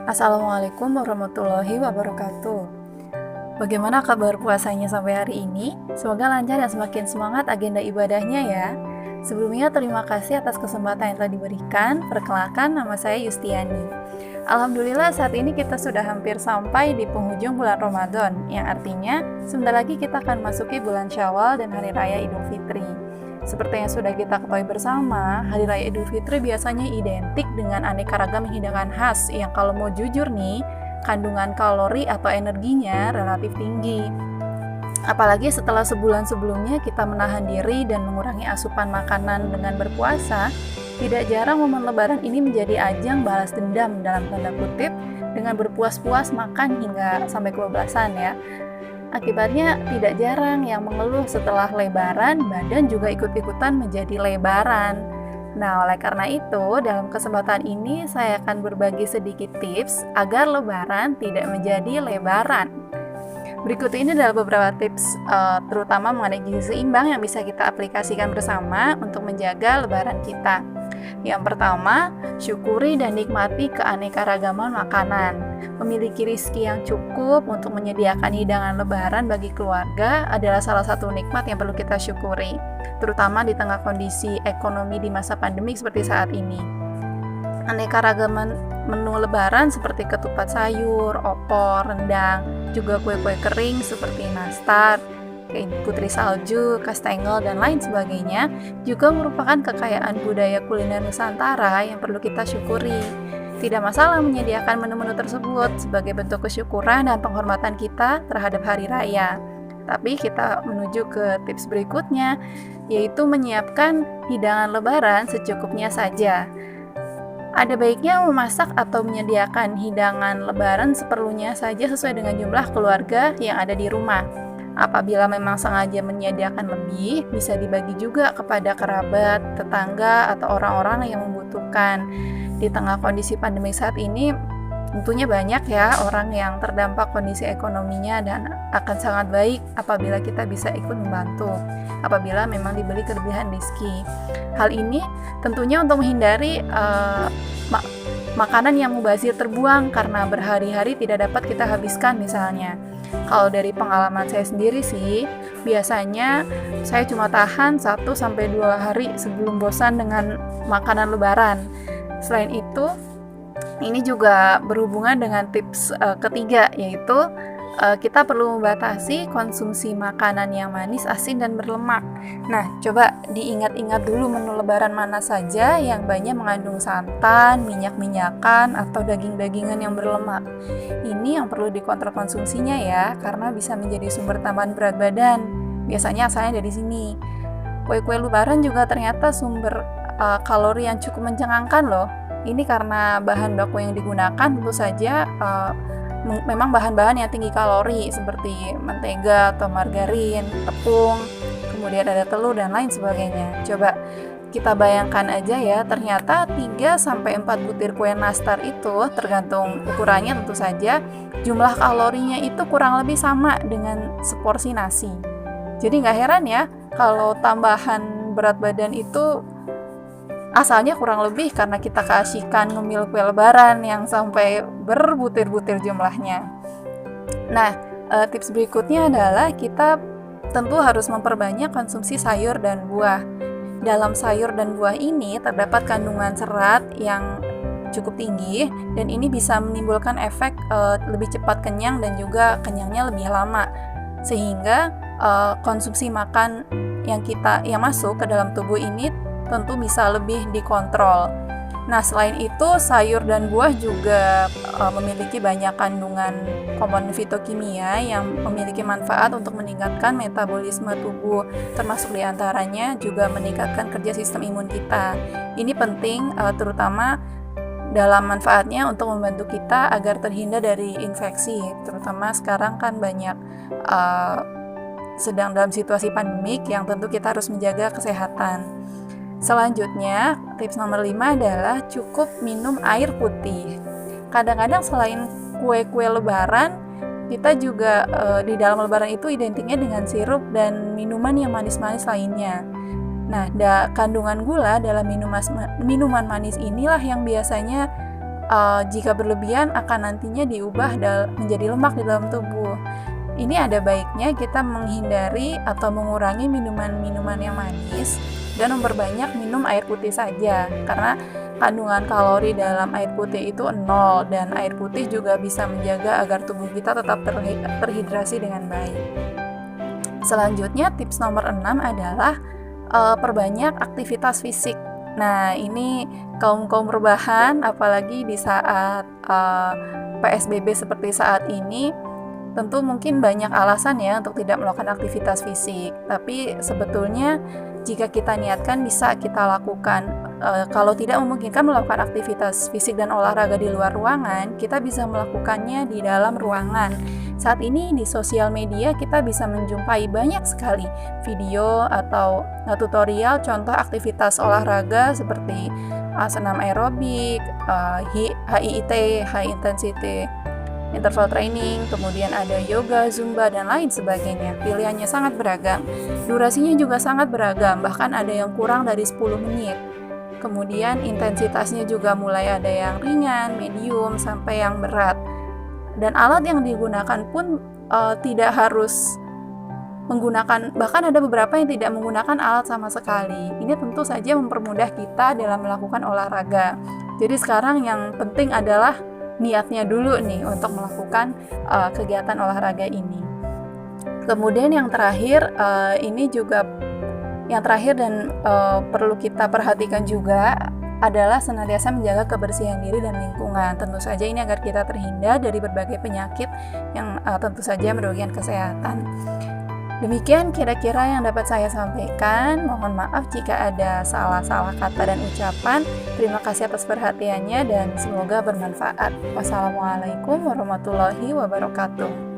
Assalamualaikum warahmatullahi wabarakatuh. Bagaimana kabar puasanya sampai hari ini? Semoga lancar dan semakin semangat agenda ibadahnya ya. Sebelumnya terima kasih atas kesempatan yang telah diberikan. Perkenalkan, nama saya Yustiani. Alhamdulillah saat ini kita sudah hampir sampai di penghujung bulan Ramadan, yang artinya sebentar lagi kita akan masuki bulan Syawal dan Hari Raya Idul Fitri. Seperti yang sudah kita ketahui bersama, Hari Raya Idul Fitri biasanya identik dengan aneka ragam hidangan khas yang kalau mau jujur nih, kandungan kalori atau energinya relatif tinggi. Apalagi setelah sebulan sebelumnya kita menahan diri dan mengurangi asupan makanan dengan berpuasa, tidak jarang momen lebaran ini menjadi ajang balas dendam dalam tanda kutip dengan berpuas-puas makan hingga sampai kebablasan ya. Akibatnya tidak jarang yang mengeluh setelah lebaran, badan juga ikut-ikutan menjadi lebaran. Nah, oleh karena itu, dalam kesempatan ini saya akan berbagi sedikit tips agar lebaran tidak menjadi lebaran. Berikut ini adalah beberapa tips terutama mengenai gizi seimbang yang bisa kita aplikasikan bersama untuk menjaga lebaran kita. Yang pertama, syukuri dan nikmati keanekaragaman makanan. Memiliki rezeki yang cukup untuk menyediakan hidangan lebaran bagi keluarga adalah salah satu nikmat yang perlu kita syukuri, terutama di tengah kondisi ekonomi di masa pandemi seperti saat ini. Anekaragaman menu lebaran seperti ketupat sayur, opor, rendang, juga kue-kue kering seperti nastar, putri salju, kastengel, dan lain sebagainya juga merupakan kekayaan budaya kuliner Nusantara yang perlu kita syukuri. Tidak masalah menyediakan menu-menu tersebut sebagai bentuk kesyukuran dan penghormatan kita terhadap hari raya. Tapi kita menuju ke tips berikutnya, yaitu menyiapkan hidangan lebaran secukupnya saja. Ada baiknya memasak atau menyediakan hidangan lebaran seperlunya saja sesuai dengan jumlah keluarga yang ada di rumah. Apabila memang sengaja menyediakan lebih, bisa dibagi juga kepada kerabat, tetangga, atau orang-orang yang membutuhkan. Di tengah kondisi pandemi saat ini, tentunya banyak ya orang yang terdampak kondisi ekonominya dan akan sangat baik apabila kita bisa ikut membantu, apabila memang diberi kelebihan rezeki. Hal ini tentunya untuk menghindari makanan yang mubazir terbuang karena berhari-hari tidak dapat kita habiskan misalnya. Kalau dari pengalaman saya sendiri sih, biasanya saya cuma tahan 1-2 hari sebelum bosan dengan makanan lebaran. Selain itu, ini juga berhubungan dengan tips ketiga, yaitu kita perlu membatasi konsumsi makanan yang manis, asin, dan berlemak. Nah, coba diingat-ingat dulu menu lebaran mana saja yang banyak mengandung santan, minyak-minyakan, atau daging-dagingan yang berlemak. Ini yang perlu dikontrol konsumsinya ya, karena bisa menjadi sumber tambahan berat badan. Biasanya asalnya dari sini. Kue-kue lebaran juga ternyata sumber kalori yang cukup mencengangkan loh. Ini karena bahan baku yang digunakan tentu saja memang bahan-bahan yang tinggi kalori seperti mentega atau margarin, tepung, kemudian ada telur dan lain sebagainya. Coba kita bayangkan aja ya, ternyata 3-4 butir kue nastar itu tergantung ukurannya tentu saja, jumlah kalorinya itu kurang lebih sama dengan seporsi nasi. Jadi nggak heran ya kalau tambahan berat badan itu asalnya kurang lebih karena kita keasikan ngemil kue lebaran yang sampai berbutir-butir jumlahnya. Nah, tips berikutnya adalah kita tentu harus memperbanyak konsumsi sayur dan buah. Dalam sayur dan buah ini terdapat kandungan serat yang cukup tinggi dan ini bisa menimbulkan efek lebih cepat kenyang dan juga kenyangnya lebih lama. Sehingga konsumsi makan yang masuk ke dalam tubuh ini tentu bisa lebih dikontrol. Nah, selain itu sayur dan buah juga memiliki banyak kandungan komponen fitokimia yang memiliki manfaat untuk meningkatkan metabolisme tubuh, termasuk diantaranya juga meningkatkan kerja sistem imun kita. Ini penting terutama dalam manfaatnya untuk membantu kita agar terhindar dari infeksi, terutama sekarang kan banyak sedang dalam situasi pandemik yang tentu kita harus menjaga kesehatan. Selanjutnya, tips nomor 5 adalah cukup minum air putih. Kadang-kadang selain kue-kue lebaran, kita juga di dalam lebaran itu identiknya dengan sirup dan minuman yang manis-manis lainnya. Nah, kandungan gula dalam minuman manis inilah yang biasanya jika berlebihan akan nantinya diubah menjadi lemak di dalam tubuh. Ini ada baiknya kita menghindari atau mengurangi minuman-minuman yang manis dan memperbanyak minum air putih saja, karena kandungan kalori dalam air putih itu 0, dan air putih juga bisa menjaga agar tubuh kita tetap terhidrasi dengan baik. Selanjutnya tips nomor 6 adalah perbanyak aktivitas fisik. Nah, ini kaum rebahan, apalagi di saat PSBB seperti saat ini, tentu mungkin banyak alasan ya untuk tidak melakukan aktivitas fisik. Tapi sebetulnya jika kita niatkan bisa kita lakukan. Kalau tidak memungkinkan melakukan aktivitas fisik dan olahraga di luar ruangan, kita bisa melakukannya di dalam ruangan. Saat ini di sosial media kita bisa menjumpai banyak sekali video atau tutorial contoh aktivitas olahraga seperti senam aerobik, HIIT, high intensity interval training, kemudian ada yoga, zumba, dan lain sebagainya. Pilihannya sangat beragam, durasinya juga sangat beragam, bahkan ada yang kurang dari 10 menit. Kemudian intensitasnya juga mulai ada yang ringan, medium, sampai yang berat. Dan alat yang digunakan pun tidak harus menggunakan, bahkan ada beberapa yang tidak menggunakan alat sama sekali. Ini tentu saja mempermudah kita dalam melakukan olahraga. Jadi sekarang yang penting adalah niatnya dulu nih untuk melakukan kegiatan olahraga ini. Kemudian yang terakhir, dan perlu kita perhatikan juga adalah senantiasa menjaga kebersihan diri dan lingkungan. Tentu saja ini agar kita terhindar dari berbagai penyakit yang tentu saja merugikan kesehatan. Demikian kira-kira yang dapat saya sampaikan. Mohon maaf jika ada salah-salah kata dan ucapan. Terima kasih atas perhatiannya dan semoga bermanfaat. Wassalamualaikum warahmatullahi wabarakatuh.